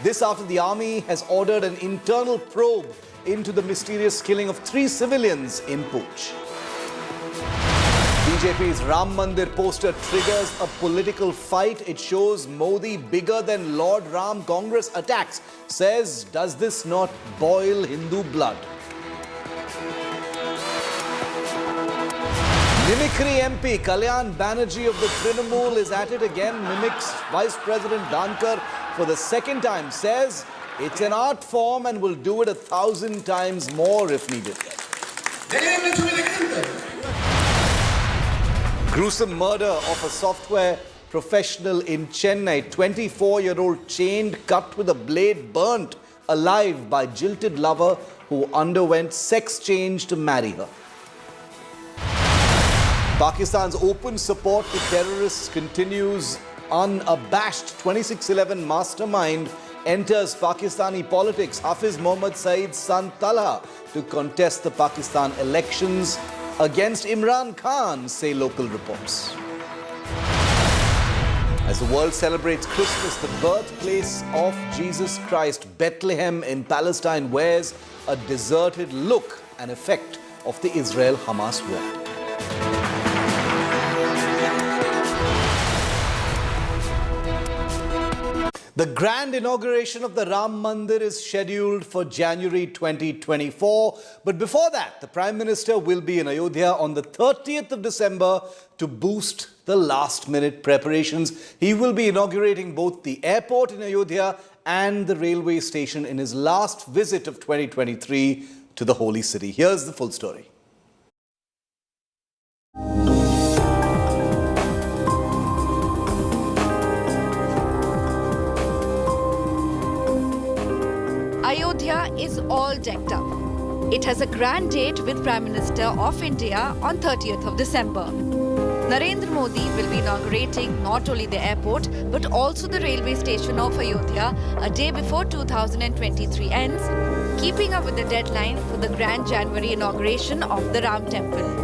This after the army has ordered an internal probe into the mysterious killing of 3 civilians in Pooch. BJP's Ram Mandir poster triggers a political fight. It shows Modi bigger than Lord Ram. Congress attacks. Says, does this not boil Hindu blood? Mimicry MP Kalyan Banerjee of the Trinamool is at it again. Mimics Vice President Dhankar for the second time. Says it's an art form and will do it 1,000 times more if needed. Gruesome murder of a software professional in Chennai. 24-year-old chained, cut with a blade, burnt alive by jilted lover who underwent sex change to marry her. Pakistan's open support to terrorists continues unabashed. 2611 mastermind enters Pakistani politics. Hafiz Mohammad Saeed's son Talha to contest the Pakistan elections against Imran Khan, say local reports. As the world celebrates Christmas, the birthplace of Jesus Christ, Bethlehem in Palestine wears a deserted look, an effect of the Israel-Hamas war. The grand inauguration of the Ram Mandir is scheduled for January 2024. But before that, the Prime Minister will be in Ayodhya on the 30th of December to boost the last-minute preparations. He will be inaugurating both the airport in Ayodhya and the railway station in his last visit of 2023 to the holy city. Here's the full story. Ayodhya is all decked up. It has a grand date with Prime Minister of India on 30th of December. Narendra Modi will be inaugurating not only the airport but also the railway station of Ayodhya a day before 2023 ends, keeping up with the deadline for the grand January inauguration of the Ram Temple.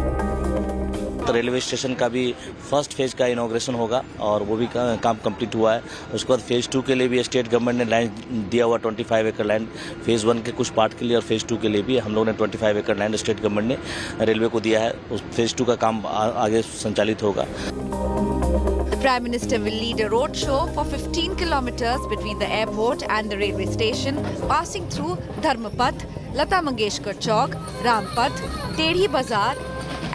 Railway station का भी first phase का inauguration होगा और वो भी काम complete हुआ है। उसके बाद फेज़ 2 के लिए भी स्टेट गवर्नमेंट ने लैंड दिया हुआ 25 एकड़ लैंड फेज़ 1 के कुछ पार्ट के लिए और फेज़ 2 के लिए भी हम लोगों ने 25 एकड़ लैंड स्टेट गवर्नमेंट ने रेलवे को दिया है। उस फेज़ 2 का काम आगे संचालित होगा। Prime Minister will lead a road show for 15 kilometers between the airport and the railway station, passing through Dharmapath, Lata Mangeshkar Chowk, Rampath, Tedhi Bazaar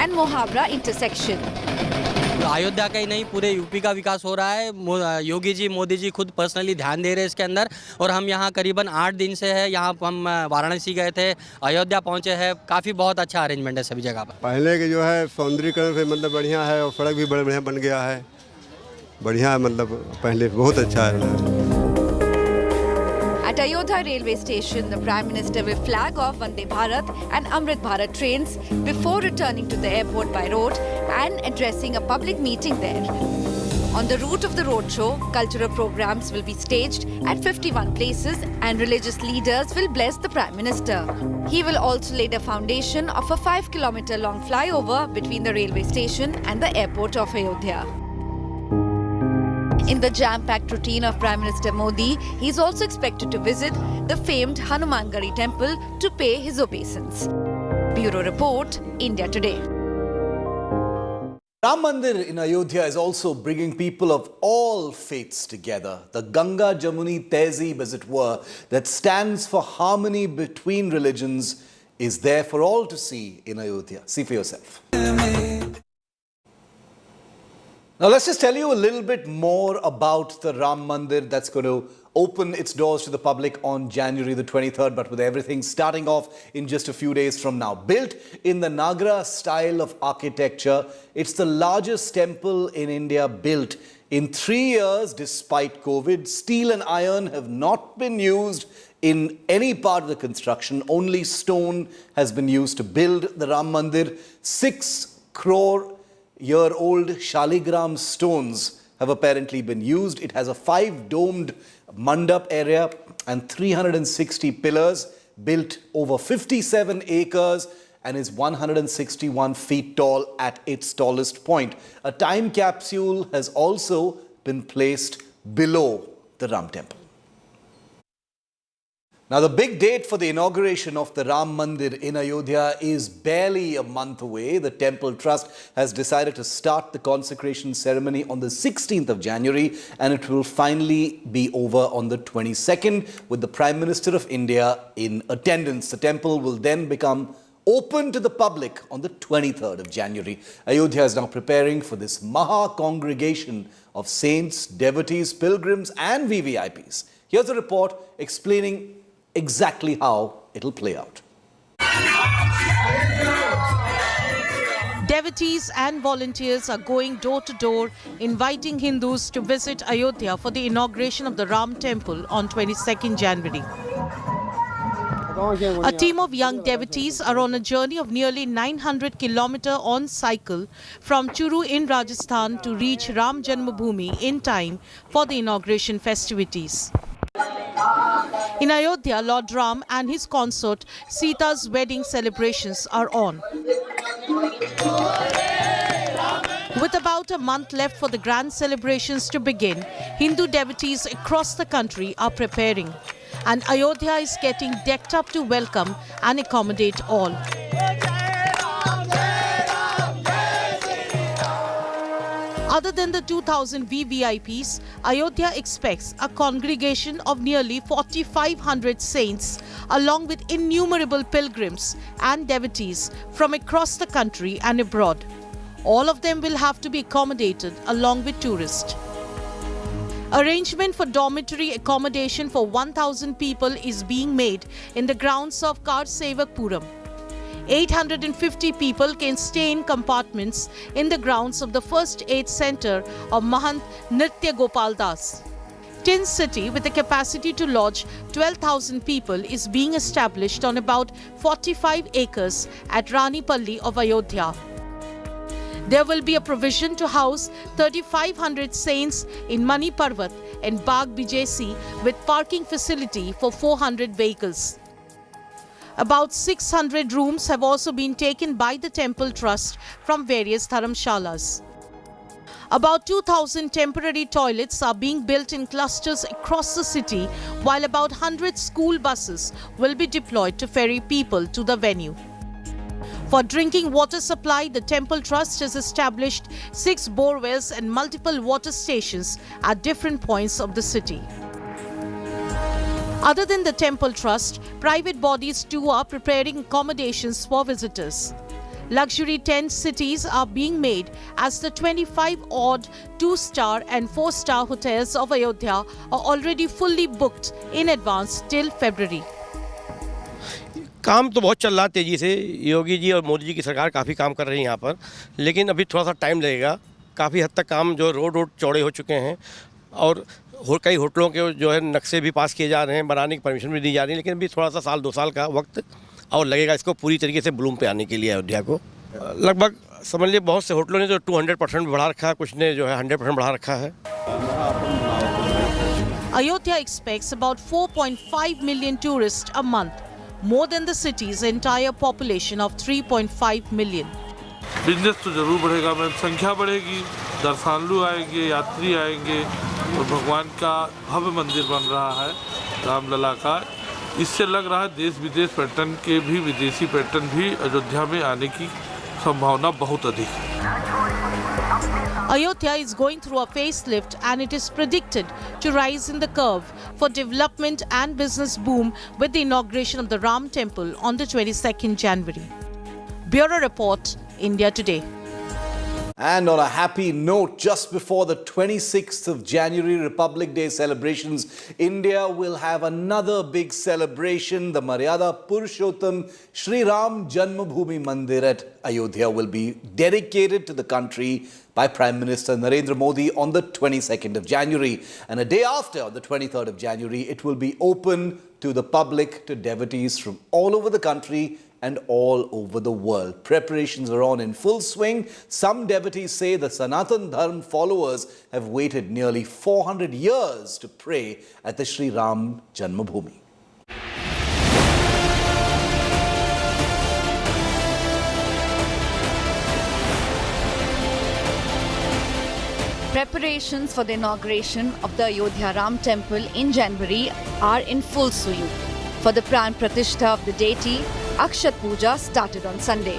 and Mohabra intersection. Ayodhya का ही नहीं पूरे यूपी का विकास हो रहा है। योगी जी मोदी जी खुद पर्सनली ध्यान दे रहे हैं इसके अंदर और हम यहाँ करीबन 8 दिन से है। यहाँ हम वाराणसी गए थे, अयोध्या पहुँचे हैं। काफ़ी बहुत अच्छा अरेंजमेंट है सभी जगह पर। पहले के जो है सौंदर्यीकरण से मतलब बढ़िया है और सड़क भी बढ़िया बन गया है। बढ़िया है, मतलब पहले बहुत अच्छा है। At Ayodhya railway station, the Prime Minister will flag off Vande Bharat and Amrit Bharat trains before returning to the airport by road and addressing a public meeting there. On the route of the roadshow, cultural programs will be staged at 51 places and religious leaders will bless the Prime Minister. He will also lay the foundation of a 5-kilometer long flyover between the railway station and the airport of Ayodhya. In the jam-packed routine of Prime Minister Modi, he is also expected to visit the famed Hanumangari temple to pay his obeisance. Bureau Report, India Today. Ram Mandir in Ayodhya is also bringing people of all faiths together. The Ganga Jamuni Tehzeeb, as it were, that stands for harmony between religions, is there for all to see in Ayodhya. See for yourself. Now let's just tell you a little bit more about the Ram Mandir that's going to open its doors to the public on January the 23rd, but with everything starting off in just a few days from now. Built in the Nagra style of architecture, it's the largest temple in India built in 3 years despite COVID. Steel and iron have not been used in any part of the construction. Only stone has been used to build the Ram Mandir. 6 crore-year-old Shaligram stones have apparently been used. It has a 5-domed mandap area and 360 pillars, built over 57 acres and is 161 feet tall at its tallest point. A time capsule has also been placed below the Ram temple. Now, the big date for the inauguration of the Ram Mandir in Ayodhya is barely a month away. The Temple Trust has decided to start the consecration ceremony on the 16th of January, and it will finally be over on the 22nd with the Prime Minister of India in attendance. The temple will then become open to the public on the 23rd of January. Ayodhya is now preparing for this Maha congregation of saints, devotees, pilgrims and VVIPs. Here's a report explaining exactly how it'll play out. Devotees and volunteers are going door to door, inviting Hindus to visit Ayodhya for the inauguration of the Ram Temple on 22nd January. A team of young devotees are on a journey of nearly 900 km on cycle from Churu in Rajasthan to reach Ram Janmabhoomi in time for the inauguration festivities. In Ayodhya, Lord Ram and his consort Sita's wedding celebrations are on. With about a month left for the grand celebrations to begin, Hindu devotees across the country are preparing. And Ayodhya is getting decked up to welcome and accommodate all. Other than the 2,000 VVIPs, Ayodhya expects a congregation of nearly 4,500 saints, along with innumerable pilgrims and devotees from across the country and abroad. All of them will have to be accommodated along with tourists. Arrangement for dormitory accommodation for 1,000 people is being made in the grounds of Karsevakpuram. 850 people can stay in compartments in the grounds of the first aid center of Mahant Nritya Gopal Das. Tin City, with a capacity to lodge 12,000 people, is being established on about 45 acres at Ranipalli of Ayodhya. There will be a provision to house 3,500 saints in Mani Parvat and Bagh Bijesi with parking facility for 400 vehicles. About 600 rooms have also been taken by the Temple Trust from various dharamshalas. About 2,000 temporary toilets are being built in clusters across the city, while about 100 school buses will be deployed to ferry people to the venue. For drinking water supply, the Temple Trust has established 6 bore wells and multiple water stations at different points of the city. Other than the Temple Trust, private bodies too are preparing accommodations for visitors. Luxury tent cities are being made as the 25-odd 2-star and 4-star hotels of Ayodhya are already fully booked in advance till February. काम तो बहुत चल रहा है तेज़ी से। योगी जी और मोदी जी की सरकार काफ़ी काम कर रही है यहाँ पर, लेकिन अभी थोड़ा सा टाइम लगेगा। काफ़ी हद तक काम जो रोड चौड़े हो चुके हैं और कई होटलों के जो है नक्शे भी पास किए जा रहे हैं, बनाने की परमिशन भी दी जा रही है, लेकिन अभी थोड़ा सा 1-2 साल का वक्त और लगेगा इसको पूरी तरीके से ब्लूम पे आने के लिए अयोध्या को। लगभग समझ लीजिए बहुत से होटलों ने जो 200% बढ़ा रखा है, कुछ ने जो है 100% बढ़ा रखा है। Ayodhya expects about 4.5 million tourists a month, more than the city's entire population of 3.5 million. Business तो जरूर बढ़ेगा मैम, संख्या बढ़ेगी, दर्शनालु आएंगे, यात्री आएंगे और भगवान का भव्य मंदिर बन रहा है रामलला का। इससे लग रहा है देश विदेश पर्यटन के भी, विदेशी पर्यटन भी अयोध्या में आने की संभावना बहुत अधिक है। Ayodhya is going through a facelift and it is predicted to rise in the curve for development and business boom with the inauguration of the Ram Temple on the 22nd January. Bureau Report, India Today. And on a happy note, just before the 26th of January Republic Day celebrations, India will have another big celebration. The Maryada Purushottam Shri Ram Janmabhoomi Mandir at Ayodhya will be dedicated to the country by Prime Minister Narendra Modi on the 22nd of January. And a day after, on the 23rd of January, it will be open to the public, to devotees from all over the country and all over the world. Preparations are on in full swing. Some devotees say the Sanatan Dharma followers have waited nearly 400 years to pray at the Shri Ram Janmabhoomi. Preparations for the inauguration of the Ayodhya Ram Temple in January are in full swing. For the Pran Pratishtha of the deity, Akshat Puja started on Sunday.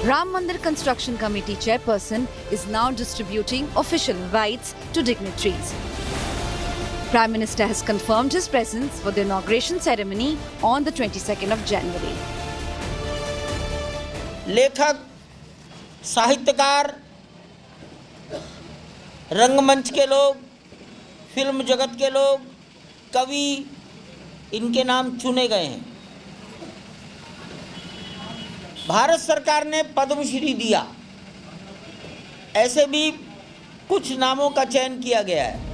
Ram Mandir Construction Committee chairperson is now distributing official invites to dignitaries. Prime Minister has confirmed his presence for the inauguration ceremony on the 22nd of January. लेखक, साहित्यकार, रंगमंच के लोग, film जगत के लोग, कवि, इनके नाम चुने गए हैं। भारत सरकार ने पद्मश्री दिया, ऐसे भी कुछ नामों का चयन किया गया है।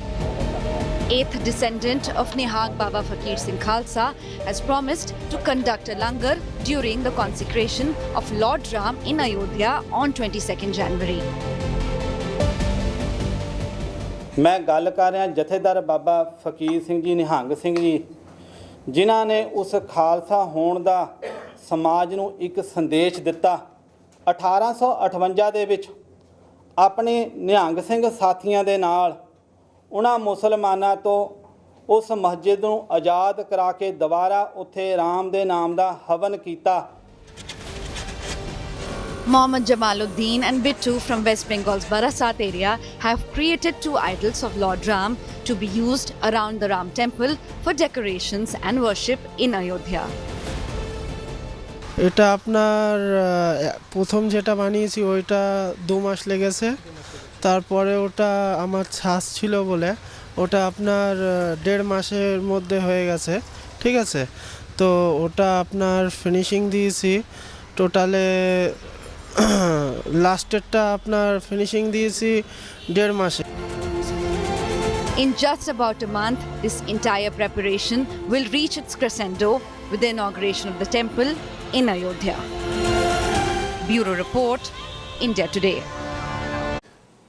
8th descendant of Nihag Baba Fakir Singh Khalsa has promised to conduct a langar during the consecration of Lord Ram in Ayodhya on 22nd January. मैं गल कर रहा जथेदार बाबा फकीर सिंह जी निहंग सिंह जी जिन्हां ने उस खालसा होण दा समाज नूं एक संदेश दिता। 1858 ਦੇ ਵਿੱਚ ਆਪਣੇ ਨਿਹੰਗ ਸਿੰਘ ਸਾਥੀਆਂ ਦੇ ਨਾਲ ਉਹਨਾਂ ਮੁਸਲਮਾਨਾਂ ਤੋਂ ਉਸ ਮਸਜਿਦ ਨੂੰ ਆਜ਼ਾਦ ਕਰਾ ਕੇ ਦੁਬਾਰਾ ਉੱਥੇ ਰਾਮ ਦੇ ਨਾਮ ਦਾ ਹਵਨ ਕੀਤਾ। Mohammad Jamaluddin and Bittu from West Bengal's Barasat area have created 2 idols of Lord Ram to be used around the Ram temple for decorations and worship in Ayodhya. এটা আপনার প্রথম যেটা বানিয়েছি ওইটা 2 মাস লেগেছে, তারপরে ওটা আমার ছাঁচ ছিল বলে ওটা আপনার 1.5 মাসের মধ্যে হয়ে গেছে, ঠিক আছে। তো ওটা আপনার ফিনিশিং দিয়েছি টোটালে লাস্টেরটা আপনার ফিনিশিং দিয়েছি 1.5 মাসে। In just about a month, this entire preparation will reach its crescendo with the inauguration of the temple in Ayodhya. Bureau Report, India Today.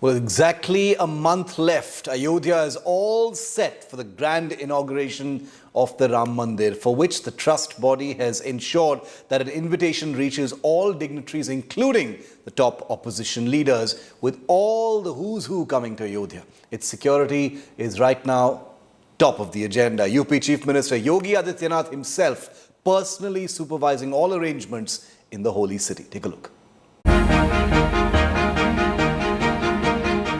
Well, exactly a month left. Ayodhya is all set for the grand inauguration of the Ram Mandir, for which the trust body has ensured that an invitation reaches all dignitaries, including the top opposition leaders, with all the who's who coming to Ayodhya. Its security is right now top of the agenda. UP Chief Minister Yogi Adityanath himself personally supervising all arrangements in the holy city. Take a look.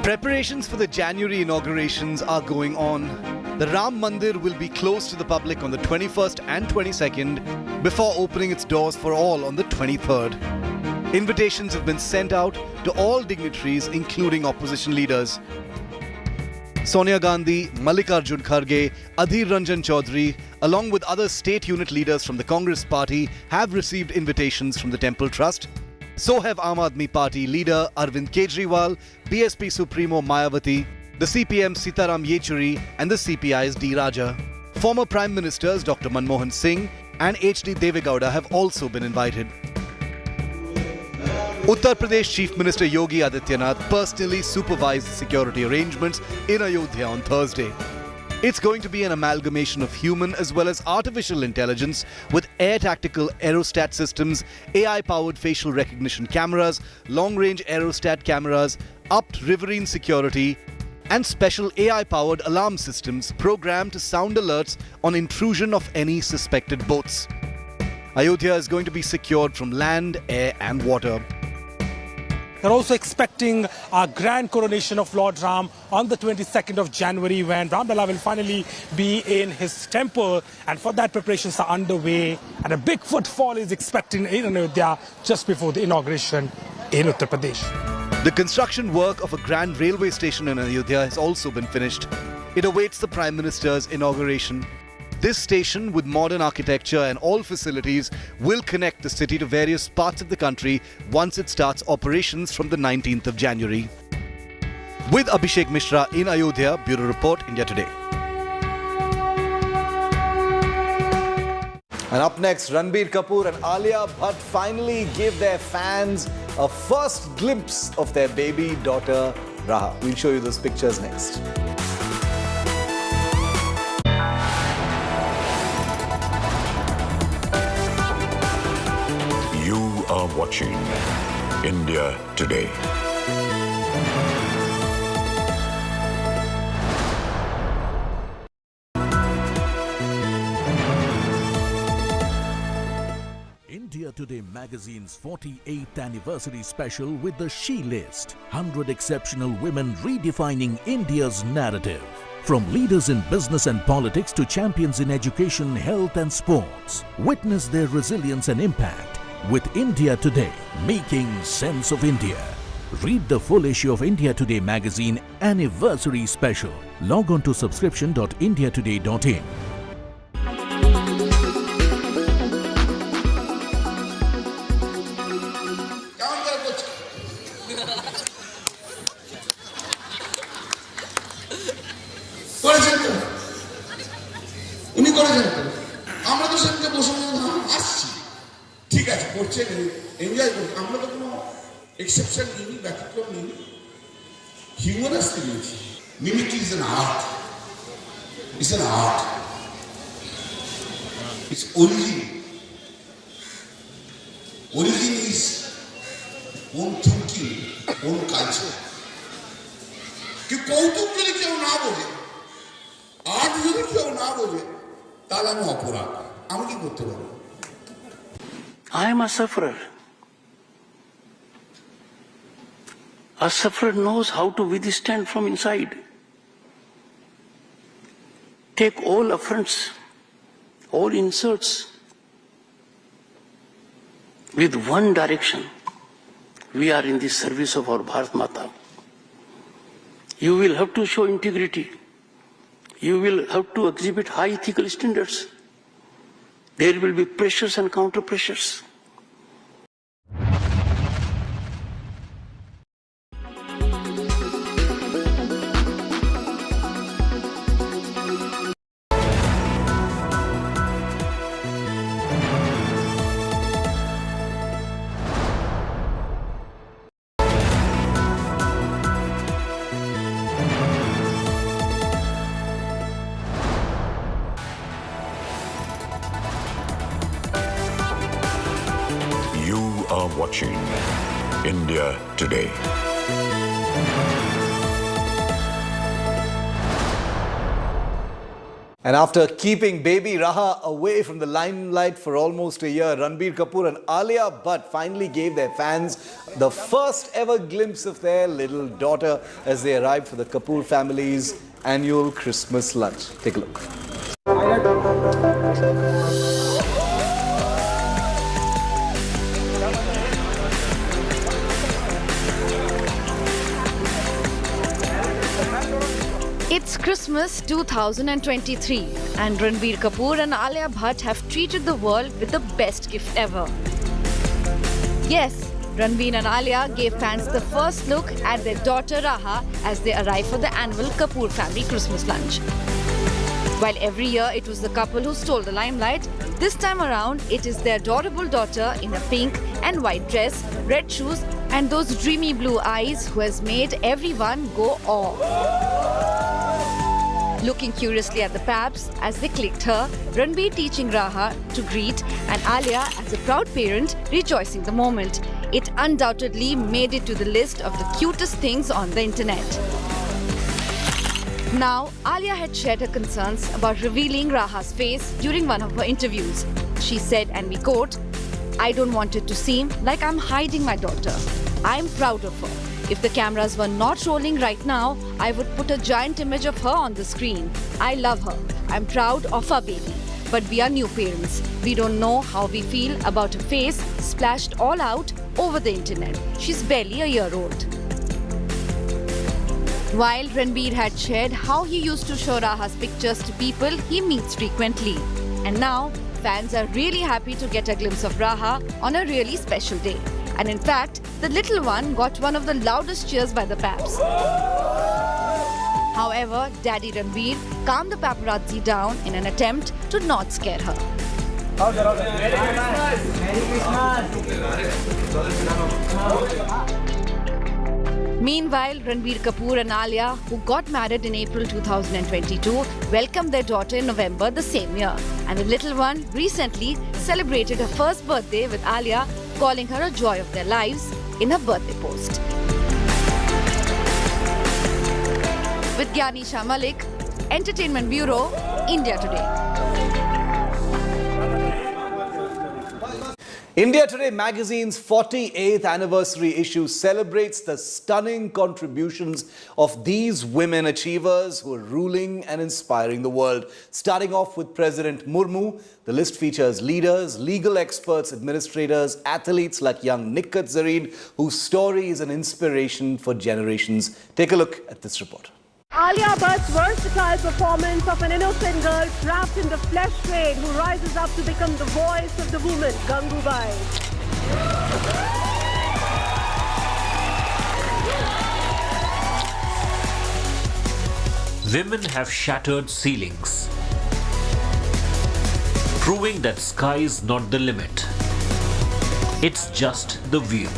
Preparations for the January inaugurations are going on. The Ram Mandir will be closed to the public on the 21st and 22nd before opening its doors for all on the 23rd. Invitations have been sent out to all dignitaries, including opposition leaders. Sonia Gandhi, Mallikarjun Kharge, Adhir Ranjan Chaudhary, along with other state unit leaders from the Congress party, have received invitations from the Temple Trust. So have Aam Aadmi Party leader Arvind Kejriwal, BSP Supremo Mayawati, the CPM Sitaram Yechuri and the CPI's D. Raja. Former Prime Ministers Dr. Manmohan Singh and H.D. Devegowda have also been invited. Uttar Pradesh Chief Minister Yogi Adityanath personally supervised security arrangements in Ayodhya on Thursday. It's going to be an amalgamation of human as well as artificial intelligence with air tactical aerostat systems, AI-powered facial recognition cameras, long-range aerostat cameras, upped riverine security, and special AI-powered alarm systems programmed to sound alerts on intrusion of any suspected boats. Ayodhya is going to be secured from land, air and water. They're also expecting a grand coronation of Lord Ram on the 22nd of January when Ram Lalla will finally be in his temple, and for that preparations are underway and a big footfall is expected in Ayodhya just before the inauguration in Uttar Pradesh. The construction work of a grand railway station in Ayodhya has also been finished. It awaits the Prime Minister's inauguration. This station, with modern architecture and all facilities, will connect the city to various parts of the country once it starts operations from the 19th of January. With Abhishek Mishra in Ayodhya, Bureau Report, India Today. And up next, Ranbir Kapoor and Alia Bhatt finally give their fans a first glimpse of their baby daughter, Raha. We'll show you those pictures next. You are watching India Today. Today magazine's 48th anniversary special with the She List. 100 exceptional women redefining India's narrative. From leaders in business and politics to champions in education, health and sports. Witness their resilience and impact with India Today, making sense of India. Read the full issue of India Today magazine anniversary special. Log on to subscription.indiatoday.in. করেছেন তো উনি করেছেন তো আমরা তো সেদিকে বসে আসছি ঠিক আছে করছেন এনজয় করছেন আমরা তো কোনো এক্সেপশন নিই ব্যতিক্রম নিই হিউমারাসলি নিয়েছি mimicry is an art it's an art it's origin is own thinking own culture কি কৌতুক যদি কেউ না বোঝে আজ যদি কেউ না বোঝে তাহলে আমি অপরাধ আমি কি করতে পারবো I am a sufferer. A sufferer knows how to withstand from inside. Take all affronts, all insults with one direction. We are in the service of our Bharat Mata. You will have to show integrity. You will have to exhibit high ethical standards. There will be pressures and counter pressures. are watching India Today. And after keeping baby Raha away from the limelight for almost a year, Ranbir Kapoor and Alia Bhatt finally gave their fans the first ever glimpse of their little daughter as they arrived for the Kapoor family's annual Christmas lunch. Take a look. It's Christmas 2023 and Ranbir Kapoor and Alia Bhatt have treated the world with the best gift ever. Yes, Ranbir and Alia gave fans the first look at their daughter Raha as they arrived for the annual Kapoor family Christmas lunch. While every year it was the couple who stole the limelight, this time around it is their adorable daughter in a pink and white dress, red shoes and those dreamy blue eyes who has made everyone go awe. Looking curiously at the paps as they clicked her, Ranbir teaching Raha to greet and Alia as a proud parent rejoicing the moment. It undoubtedly made it to the list of the cutest things on the internet. Now, Alia had shared her concerns about revealing Raha's face during one of her interviews. She said, and we quote, "I don't want it to seem like I'm hiding my daughter. I'm proud of her. If the cameras were not rolling right now, I would put a giant image of her on the screen. I love her. I'm proud of our baby. But we are new parents. We don't know how we feel about her face splashed all out over the internet. She's barely a year old." While Ranbir had shared how he used to show Raha's pictures to people he meets frequently. And now, fans are really happy to get a glimpse of Raha on a really special day. And in fact, the little one got one of the loudest cheers by the paps. However, Daddy Ranbir calmed the paparazzi down in an attempt to not scare her. Meanwhile, Ranbir Kapoor and Alia, who got married in April 2022, welcomed their daughter in November the same year. And the little one recently celebrated her first birthday with Alia, calling her a joy of their lives in her birthday post. With Gyani Shah Malik, Entertainment Bureau, India Today. India Today magazine's 48th anniversary issue celebrates the stunning contributions of these women achievers who are ruling and inspiring the world. Starting off with President Murmu, the list features leaders, legal experts, administrators, athletes like young Nikhat Zareen, whose story is an inspiration for generations. Take a look at this report. Alia Bhatt's versatile performance of an innocent girl trapped in the flesh trade who rises up to become the voice of the woman, Gangubai. Women have shattered ceilings, proving that sky is not the limit. It's just the view.